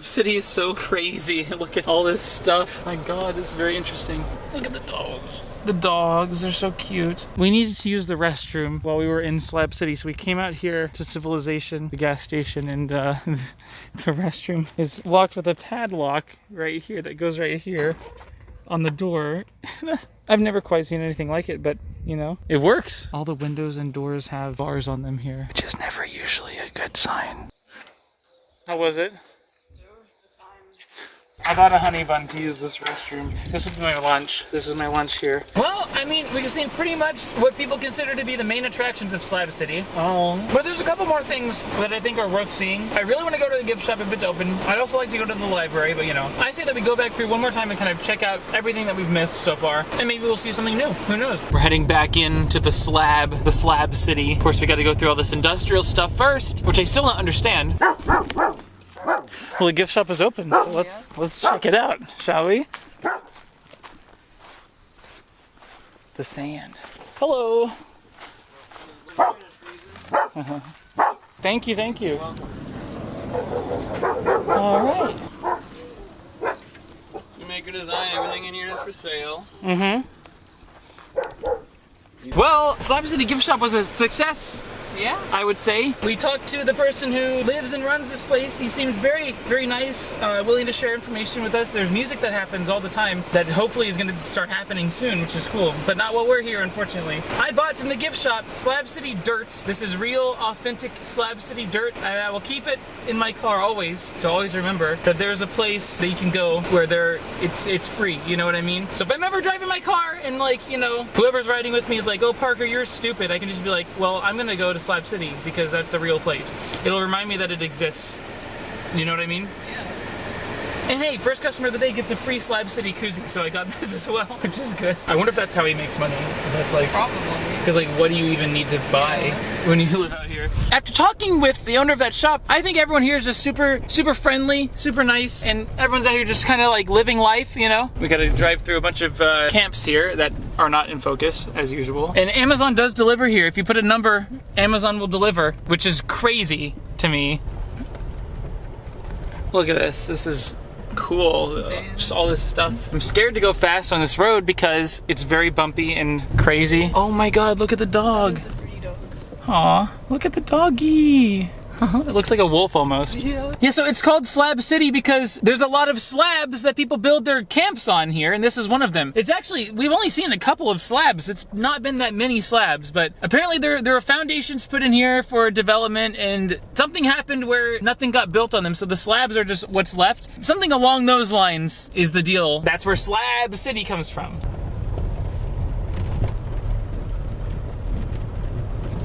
City is so crazy. Look at all this stuff. My God, it's very interesting. Look at the dogs. The dogs are so cute. We needed to use the restroom while we were in Slab City, so we came out here to Civilization, the gas station, and the restroom is locked with a padlock right here that goes right here on the door. I've never quite seen anything like it, but you know, it works. All the windows and doors have bars on them here, which is never usually a good sign. How was it? I bought a honey bun to use this restroom. This will be my lunch. This is my lunch here. Well, I mean, we've seen pretty much what people consider to be the main attractions of Slab City. But there's a couple more things that I think are worth seeing. I really want to go to the gift shop if it's open. I'd also like to go to the library, but you know. I say that we go back through one more time and kind of check out everything that we've missed so far. And maybe we'll see something new. Who knows? We're heading back into the Slab City. Of course, we got to go through all this industrial stuff first, which I still don't understand. Well, the gift shop is open, so let's check it out, shall we? The sand. Hello. Thank you, thank you. All right. You make a design, everything in here is for sale. Well, Slab City gift shop was a success. Yeah, I would say. We talked to the person who lives and runs this place. He seemed very, very nice, willing to share information with us. There's music that happens all the time that hopefully is going to start happening soon, which is cool, but not while we're here, unfortunately. I bought from the gift shop Slab City dirt. This is real, authentic Slab City dirt, and I will keep it in my car always, to always remember that there's a place that you can go where it's free, you know what I mean? So if I'm ever driving my car and like, you know, whoever's riding with me is like, oh Parker, you're stupid, I can just be like, well, I'm gonna go to Slab City because that's a real place. It'll remind me that it exists. You know what I mean? Yeah. And hey, first customer of the day gets a free Slab City koozie, so I got this as well, which is good. I wonder if that's how he makes money. If that's like probably. Because like, what do you even need to buy when you live out here? After talking with the owner of that shop, I think everyone here is just super friendly, super nice, and everyone's out here just kind of like living life, you know? We gotta drive through a bunch of camps here that are not in focus, as usual. And Amazon does deliver here. If you put a number, Amazon will deliver, which is crazy to me. Look at this. This is cool. Just all this stuff. I'm scared to go fast on this road because it's very bumpy and crazy. Oh my God, look at the dog. Aw, look at the doggy. It looks like a wolf almost. Yeah, so it's called Slab City because there's a lot of slabs that people build their camps on here, and this is one of them. It's actually, we've only seen a couple of slabs. It's not been that many slabs, but apparently there are foundations put in here for development, and something happened where nothing got built on them, so the slabs are just what's left. Something along those lines is the deal. That's where Slab City comes from.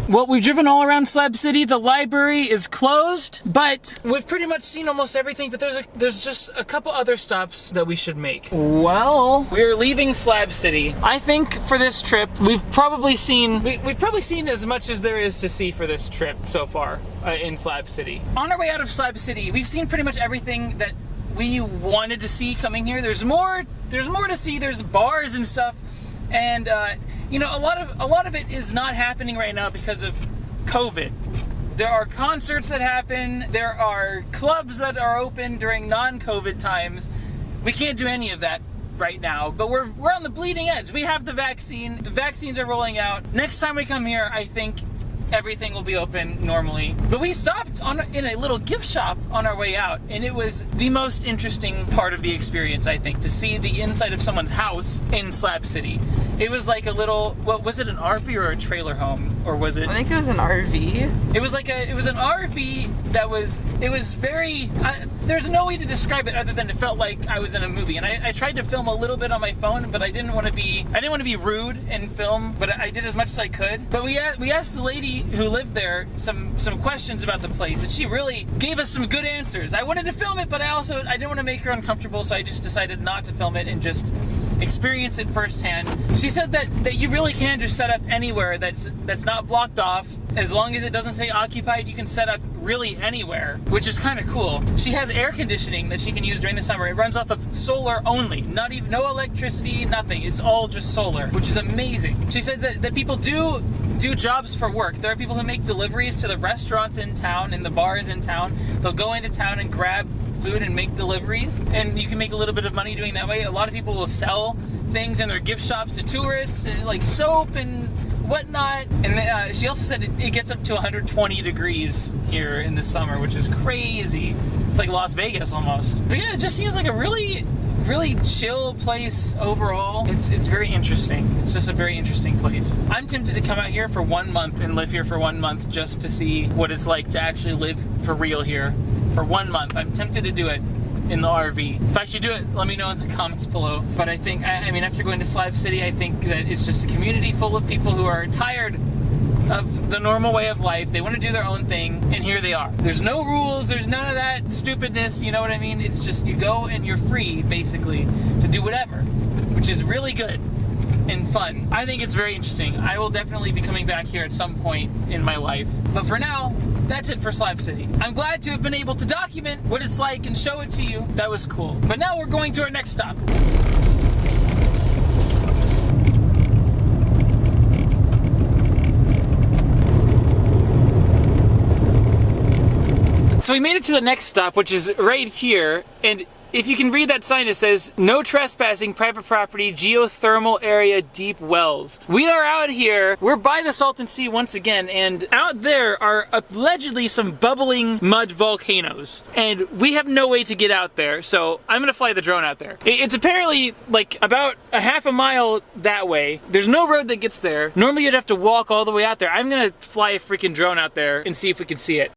Well, we've driven all around Slab City. The library is closed, but we've pretty much seen almost everything, but there's just a couple other stops that we should make. Well, we're leaving Slab City. I think for this trip, we've probably seen as much as there is to see for this trip so far in Slab City. On our way out of Slab City, we've seen pretty much everything that we wanted to see coming here. There's more to see. There's bars and stuff, and you know, a lot of it is not happening right now because of COVID. There are concerts that happen, there are clubs that are open during non-COVID times. We can't do any of that right now, but we're on the bleeding edge. We have the vaccine. The vaccines are rolling out. Next time we come here, I think everything will be open normally. But we stopped in a little gift shop on our way out, and it was the most interesting part of the experience, I think, to see the inside of someone's house in Slab City. It was like a little, what was it, an RV or a trailer home? Or was it? I think it was an RV. It was an RV that was very, there's no way to describe it other than it felt like I was in a movie. And I tried to film a little bit on my phone, but I didn't want to be rude and film, but I did as much as I could. But we asked the lady who lived there some questions about the place, and she really gave us some good answers. I wanted to film it, but I didn't want to make her uncomfortable, so I just decided not to film it and just experience it firsthand. She said that you really can just set up anywhere that's not blocked off. As long as it doesn't say occupied, you can set up really anywhere, which is kind of cool. She has air conditioning that she can use during the summer. It runs off of solar only, no electricity, nothing. It's all just solar, which is amazing. She said that people do jobs for work. There are people who make deliveries to the restaurants in town and the bars in town. They'll go into town and grab food and make deliveries, and you can make a little bit of money doing that way. A lot of people will sell things in their gift shops to tourists, like soap and whatnot. And she also said it gets up to 120 degrees here in the summer, which is crazy. It's like Las Vegas almost. But yeah, it just seems like a really chill place overall. It's very interesting. It's just a very interesting place. I'm tempted to come out here for 1 month and live here for 1 month just to see what it's like to actually live for real here for 1 month. I'm tempted to do it in the RV. If I should do it, let me know in the comments below. But I think, I mean, after going to Slab City, I think that it's just a community full of people who are tired of the normal way of life. They want to do their own thing, and here they are. There's no rules, there's none of that stupidness, you know what I mean? It's just you go and you're free, basically, to do whatever, which is really good and fun. I think it's very interesting. I will definitely be coming back here at some point in my life. But for now, that's it for Slab City. I'm glad to have been able to document what it's like and show it to you. That was cool. But now we're going to our next stop. So we made it to the next stop, which is right here, and if you can read that sign, it says, "No trespassing, private property, geothermal area, deep wells." We are out here, we're by the Salton Sea once again, and out there are allegedly some bubbling mud volcanoes. And we have no way to get out there, so I'm gonna fly the drone out there. It's apparently like about a half a mile that way. There's no road that gets there. Normally you'd have to walk all the way out there. I'm gonna fly a freaking drone out there and see if we can see it.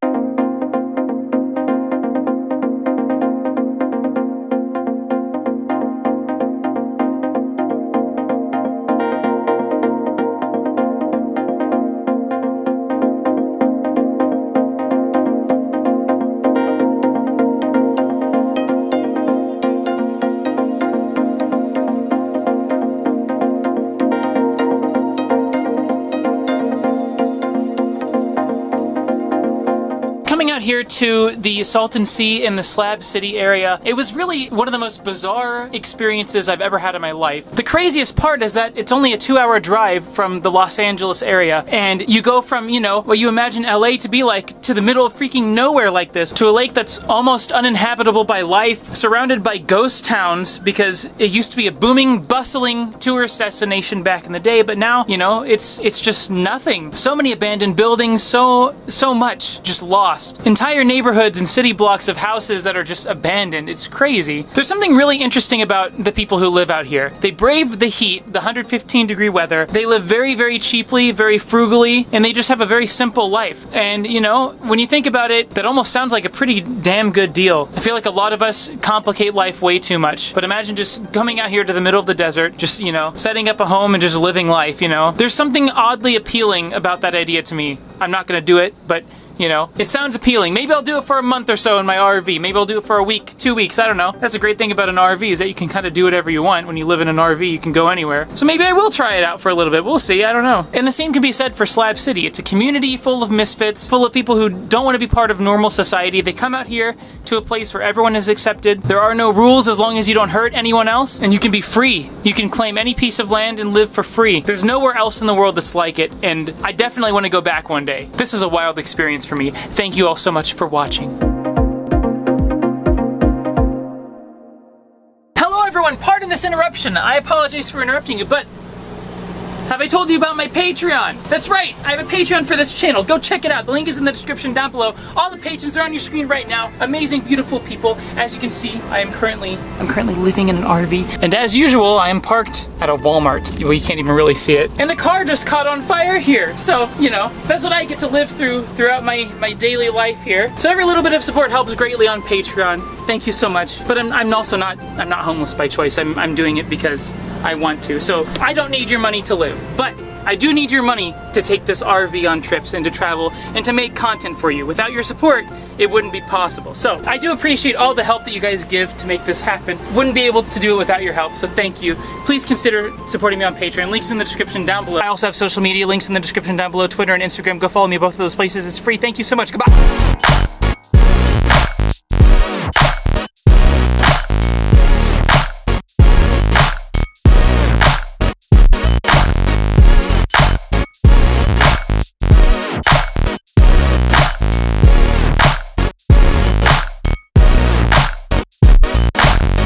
Coming out here to the Salton Sea in the Slab City area, it was really one of the most bizarre experiences I've ever had in my life. The craziest part is that it's only a 2-hour drive from the Los Angeles area, and you go from, you know, what you imagine LA to be like, to the middle of freaking nowhere like this, to a lake that's almost uninhabitable by life, surrounded by ghost towns, because it used to be a booming, bustling tourist destination back in the day, but now, you know, it's just nothing. So many abandoned buildings, so much just lost. Entire neighborhoods and city blocks of houses that are just abandoned. It's crazy. There's something really interesting about the people who live out here. They brave the heat, the 115-degree weather. They live very cheaply, very frugally, and they just have a very simple life. And, you know, when you think about it, that almost sounds like a pretty damn good deal. I feel like a lot of us complicate life way too much. But imagine just coming out here to the middle of the desert, just, you know, setting up a home and just living life, you know? There's something oddly appealing about that idea to me. I'm not gonna do it, but you know, it sounds appealing. Maybe I'll do it for a month or so in my RV. Maybe I'll do it for a week, 2 weeks, I don't know. That's a great thing about an RV, is that you can kind of do whatever you want. When you live in an RV, you can go anywhere. So maybe I will try it out for a little bit. We'll see, I don't know. And the same can be said for Slab City. It's a community full of misfits, full of people who don't want to be part of normal society. They come out here to a place where everyone is accepted. There are no rules as long as you don't hurt anyone else, and you can be free. You can claim any piece of land and live for free. There's nowhere else in the world that's like it, and I definitely want to go back one day. This is a wild experience for me. Thank you all so much for watching. Hello everyone, pardon this interruption. I apologize for interrupting you, but have I told you about my Patreon? That's right, I have a Patreon for this channel. Go check it out. The link is in the description down below. All the patrons are on your screen right now. Amazing, beautiful people. As you can see, I'm currently living in an RV. And as usual, I am parked at a Walmart. Well, you can't even really see it. And the car just caught on fire here. So, you know, that's what I get to live throughout my daily life here. So every little bit of support helps greatly on Patreon. Thank you so much. But I'm also not homeless by choice. I'm doing it because I want to. So I don't need your money to live. But I do need your money to take this RV on trips and to travel and to make content for you. Without your support, it wouldn't be possible. So I do appreciate all the help that you guys give to make this happen. Wouldn't be able to do it without your help, so thank you. Please consider supporting me on Patreon. Links in the description down below. I also have social media links in the description down below, Twitter and Instagram. Go follow me both of those places. It's free. Thank you so much. Goodbye.